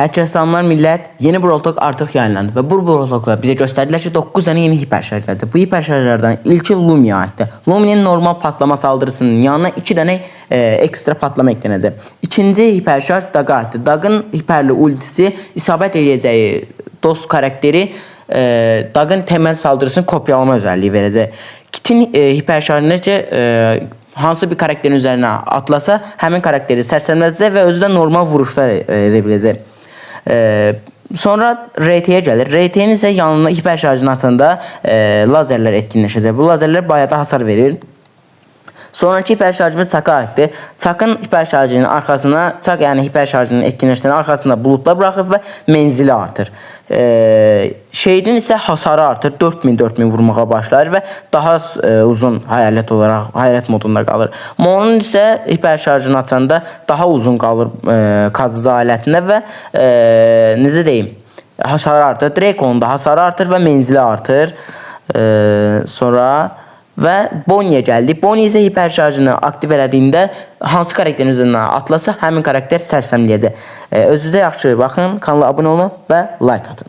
Herkese selamlar millet. Yeni Brawl artık yayınlandı ve bu Brawl bize gösterdiler ki 9 tane yeni hiper şarjlardı. Bu hiper şarjlardan ilki Lumia'ya aitti. Lumia'nın normal patlama saldırısının yanına 2 tane ekstra patlama eklenecek. İkinci hiper şarj Dag'a aitti. Dag'ın hiperli ultisi isabet edeceği dost karakteri Dag'ın temel saldırısını kopyalama özelliği verecek. Kit'in hiper şarjı hansı bir karakterin üzerine atlasa hemen karakteri sərsənməcək və özü də normal vuruşlar edə biləcək. Sonra RT'ye gelir. RT'nin ise yanına hiper şarjını atanda lazerler etkinleşecek. Bu lazerler bayağı da hasar verir. Sonraki hiper şarjımız Çak'a aittir. Çak'ın hiper şarjının arkasına, Çak yani hiper şarjının etkinleştiğinin arkasında bulutlar bırakır ve menzili artır. Şeydin ise hasarı artır. 4000 vurmağa başlar ve daha uzun hayalet olarak hayalet modunda kalır. Mon'un ise hiper şarjını atanda daha uzun kalır kazıcı aletinde ve necə deyim, hasarı artır. Draco'nun da hasarı artır ve menzili artır. Sonra ve Bonnie'ye geldik. Bonnie ise hiper şarjını aktif elədiyində hansı karakterin üzerinden atlasa həmin karakter sərsəmləyəcək. Özünüzə yaxşı baxın, kanala abone olun ve like atın.